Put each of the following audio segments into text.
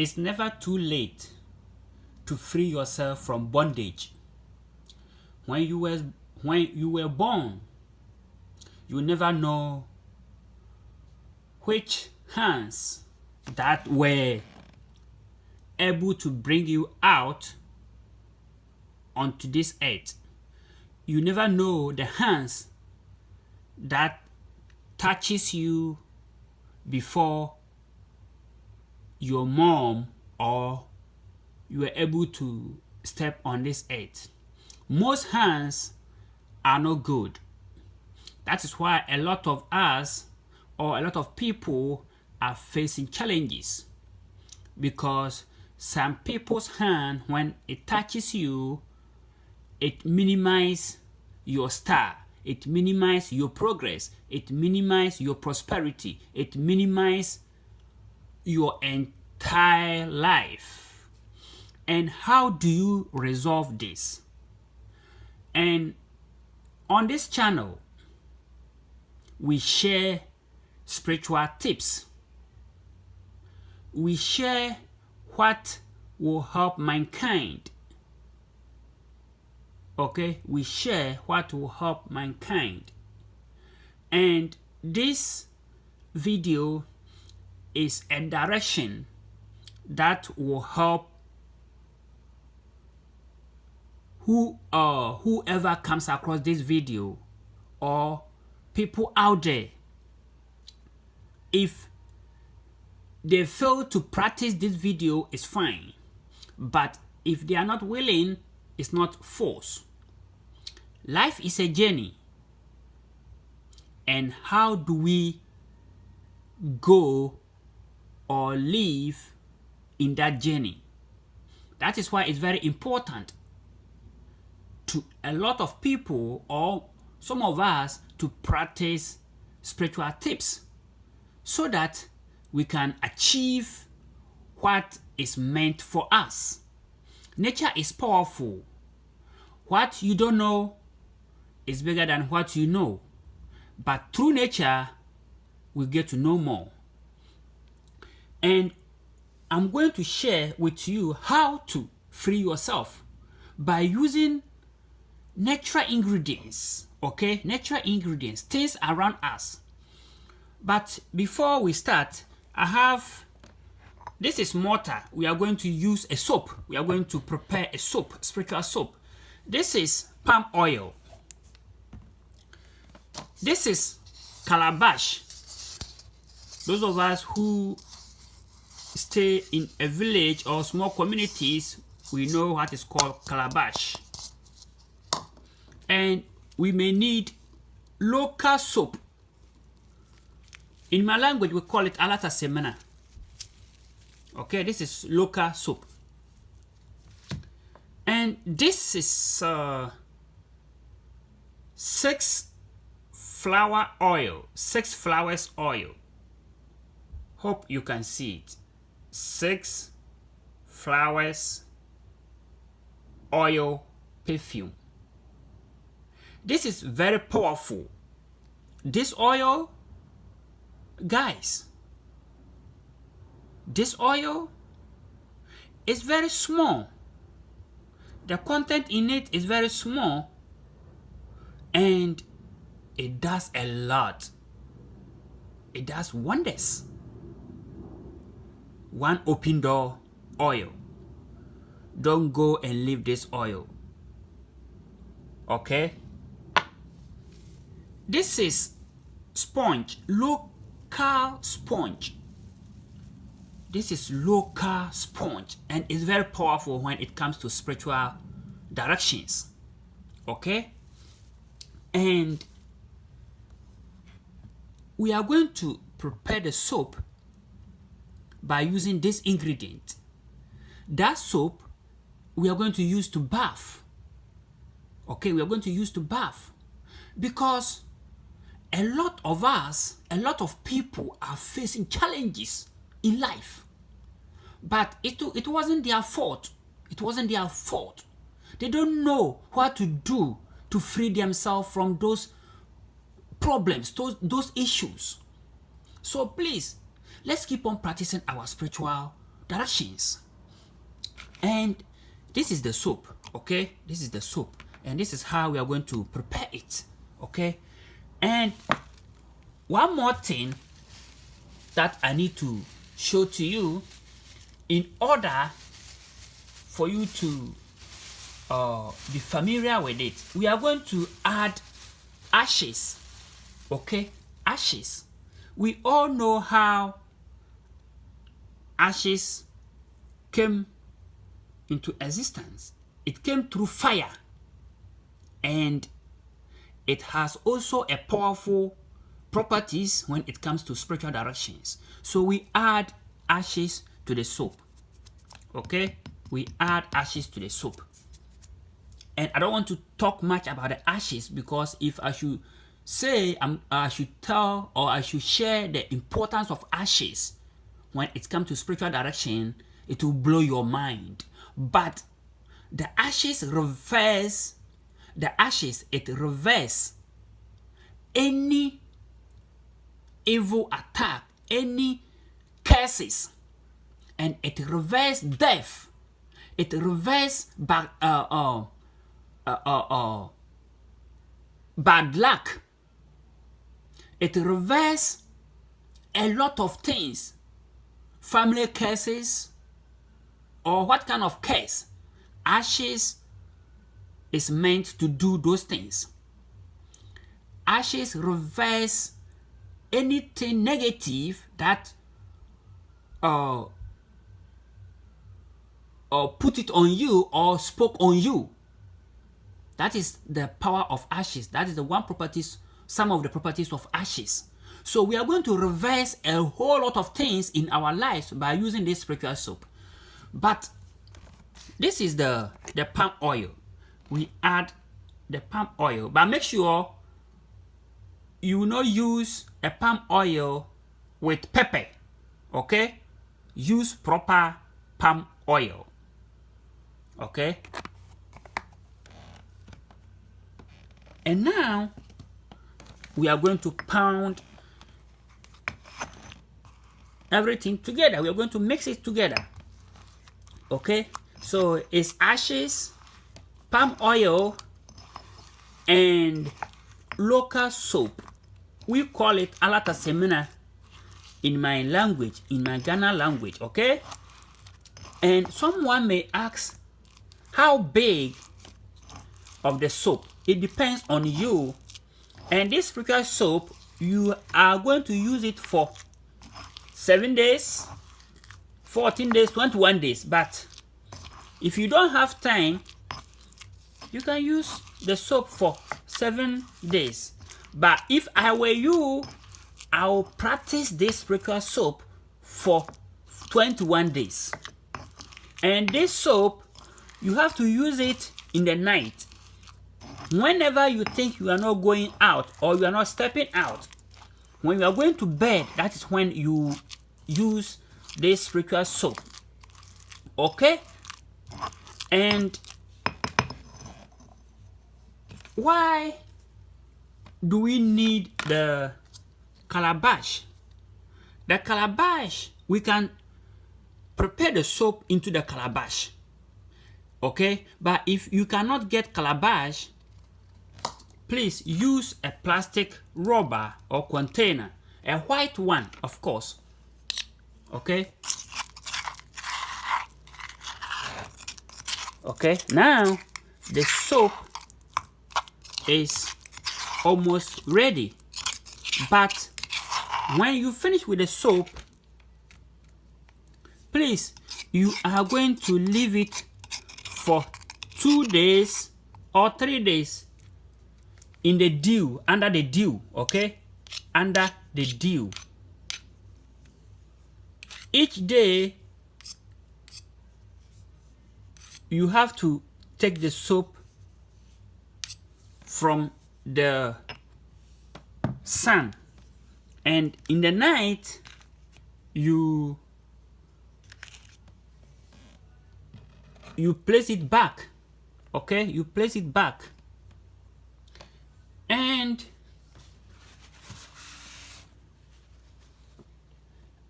It's never too late to free yourself from bondage. When you were born, you never know which hands that were able to bring you out onto this earth. You never know the hands that touches you before your mom or you were able to step on this earth. Most hands are not good. That is why a lot of us or a lot of people are facing challenges, because some people's hand, when it touches you, it minimizes your star, it minimizes your progress, it minimizes your prosperity, it minimizes your entire life. And how do you resolve this? And on this channel, we share spiritual tips. We share what will help mankind. Okay, we share what will help mankind. And this video is a direction that will help whoever comes across this video, or people out there. If they fail to practice this video, it's fine. But if they are not willing, it's not force. Life is a journey. And how do we go or live in that journey? That is why it's very important to a lot of people, or some of us, to practice spiritual tips so that we can achieve what is meant for us. Nature is powerful. What you don't know is bigger than what you know. But through nature, we get to know more. And I'm going to share with you how to free yourself by using natural ingredients. Okay, natural ingredients, things around us. But before we start, this is mortar. We are going to use a soap. We are going to prepare a soap, spiritual soap. This is palm oil. This is calabash. Those of us who stay in a village or small communities, we know what is called calabash. And we may need local soap. In my language, we call it alata semana. Okay, this is local soap. And this is 6 flower oil, 6 flowers oil. Hope you can see it. 6 flowers oil perfume. This is very powerful. This oil, guys, this oil is very small. The content in it is very small, and it does a lot. It does wonders. One open door oil. Don't go and leave this oil. Okay? This is sponge, local sponge. This is local sponge, and it's very powerful when it comes to spiritual directions. Okay? And we are going to prepare the soap by using this ingredient. That soap we are going to use to bath. Okay, we are going to use to bath, because a lot of us, a lot of people are facing challenges in life. But it wasn't their fault. It wasn't their fault. They don't know what to do to free themselves from those problems, those issues. So please, let's keep on practicing our spiritual directions. And this is the soap, okay? This is the soap, and this is how we are going to prepare it, okay? And one more thing that I need to show to you, in order for you to be familiar with it, we are going to add ashes, okay? Ashes. We all know how ashes came into existence. It came through fire, and it has also a powerful properties when it comes to spiritual directions. So we add ashes to the soap, okay? We add ashes to the soap. And I don't want to talk much about the ashes, because if I should say, I should tell, or I should share the importance of ashes when it comes to spiritual direction, it will blow your mind. But the ashes reverse, it reverse any evil attack, any curses, and it reverse death. It reverse bad luck. It reverse a lot of things, family curses, or what kind of curse. Ashes is meant to do those things. Ashes reverse anything negative that or put it on you or spoke on you. That is the power of ashes. That is the one properties, some of the properties of ashes. So we are going to reverse a whole lot of things in our lives by using this spiritual soap. But this is the palm oil. We add the palm oil, but make sure you will not use a palm oil with pepper, okay? Use proper palm oil, okay? And now we are going to pound everything together. We are going to mix it together, okay? So it's ashes, palm oil, and local soap. We call it alata semina in my language, in my Ghana language, okay? And someone may ask, how big of the soap? It depends on you. And this spiritual soap, you are going to use it for 7 days, 14 days, 21 days. But if you don't have time, you can use the soap for 7 days. But if I were you, I will practice this spiritual soap for 21 days. And this soap, you have to use it in the night. Whenever you think you are not going out or you are not stepping out, when you are going to bed, that is when you use this spiritual soap, okay? And why do we need the calabash? The calabash, we can prepare the soap into the calabash, okay? But if you cannot get calabash, please use a plastic rubber or container, a white one, of course, okay? Okay, now the soap is almost ready. But when you finish with the soap, please, you are going to leave it for 2 days or 3 days in the dew, under the dew, okay? Under the dew. Each day, you have to take the soap from the sun, and in the night, you place it back, okay? You place it back. And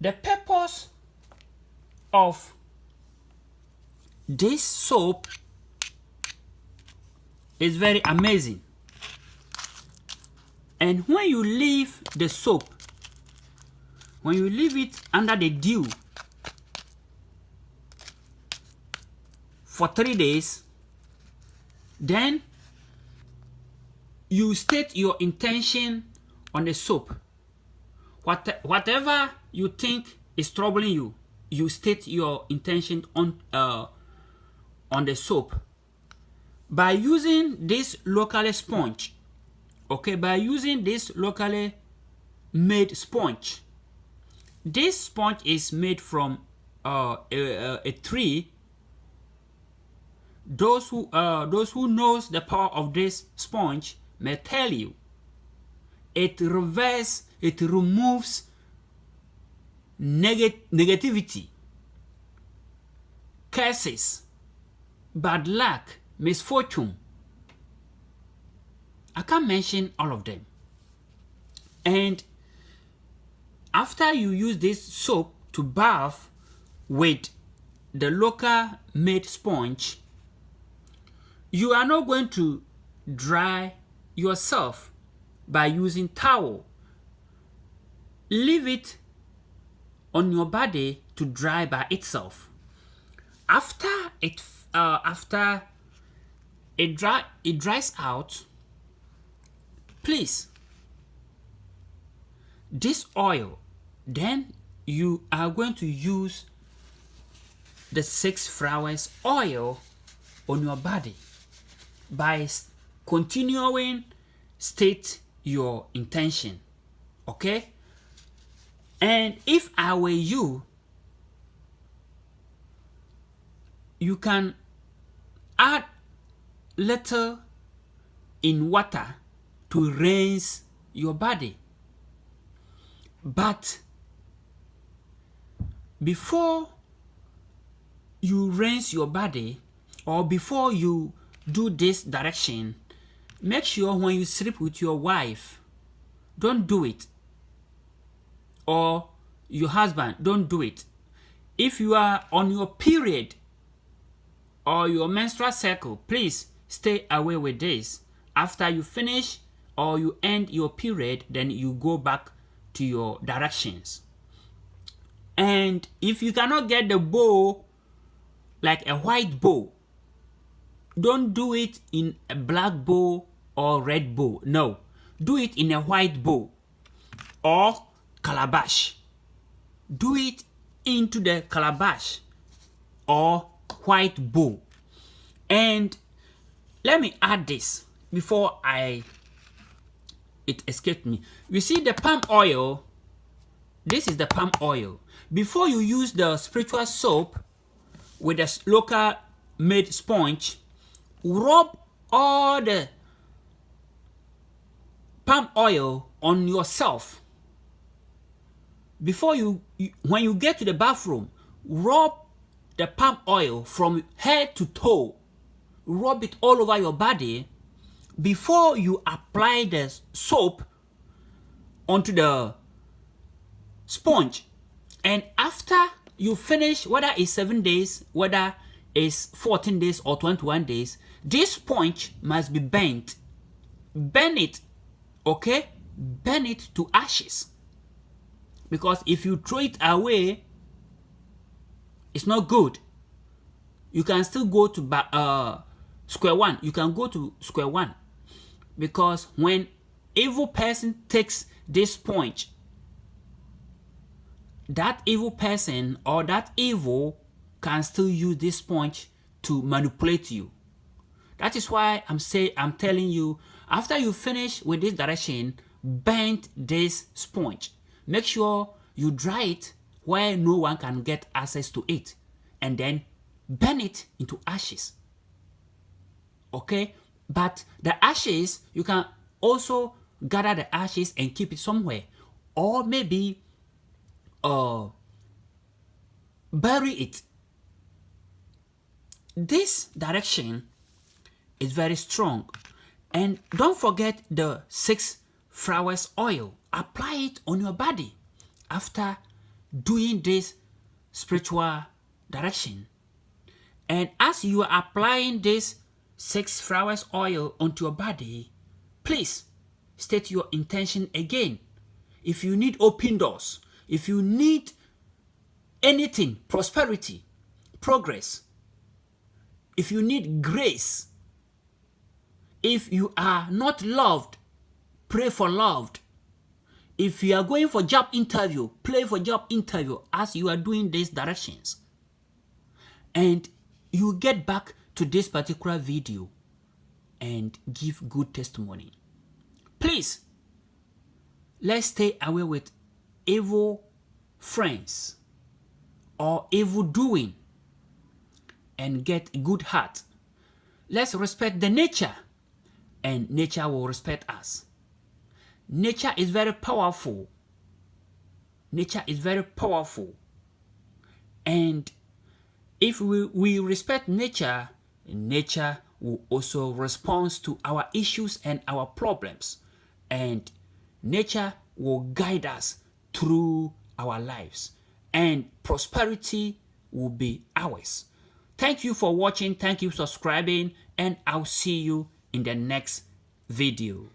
the purpose of this soap is very amazing. And when you leave the soap, when you leave it under the dew for 3 days, then you state your intention on the soap. Whatever you think is troubling you, you state your intention on the soap. By using this locally sponge, okay, by using this locally made sponge, this sponge is made from a tree. Those who knows the power of this sponge may tell you it removes negativity, curses, bad luck, misfortune. I can't mention all of them. And after you use this soap to bath with the local made sponge, you are not going to dry yourself by using towel. Leave it on your body to dry by itself. After it dries out, please, this oil, then you are going to use the 6 flowers oil on your body by continuing state your intention. Okay? And if I were you, you can add little in water to rinse your body. But before you rinse your body, or before you do this direction, make sure when you sleep with your wife, don't do it. Or your husband, don't do it. If you are on your period or your menstrual cycle, please stay away with this. After you finish or you end your period, then you go back to your directions. And if you cannot get the bowl, like a white bowl, don't do it in a black bowl or red bowl. No, do it in a white bowl or calabash. Do it into the calabash or white bowl. And let me add this before it escaped me. You see the palm oil. This is the palm oil. Before you use the spiritual soap with the local made sponge, rub all the palm oil on yourself. Before when you get to the bathroom, rub the palm oil from head to toe. Rub it all over your body before you apply the soap onto the sponge. And after you finish, whether it's 7 days, whether it's 14 days or 21 days, this sponge must be burnt. Burn it, okay? Burn it to ashes. Because if you throw it away, it's not good. You can still go to square one. You can go to square one. Because when evil person takes this sponge, that evil person or that evil can still use this sponge to manipulate you. That is why I'm telling you, after you finish with this direction, burn this sponge. Make sure you dry it where no one can get access to it, and then burn it into ashes. Okay? But the ashes, you can also gather the ashes and keep it somewhere, or maybe bury it. This direction is very strong. And don't forget the 6 flowers oil. Apply it on your body after doing this spiritual direction. And as you are applying this 6 flowers oil onto your body, please state your intention again. If you need open doors, if you need anything, prosperity, progress, if you need grace, if you are not loved, pray for loved. If you are going for job interview, pray for job interview as you are doing these directions. And you get back to this particular video and give good testimony. Please, let's stay away with evil friends or evil doing and get a good heart. Let's respect the nature and nature will respect us. Nature is very powerful. Nature is very powerful. And if we respect nature, nature will also respond to our issues and our problems. And nature will guide us through our lives. And prosperity will be ours. Thank you for watching. Thank you for subscribing. And I'll see you in the next video.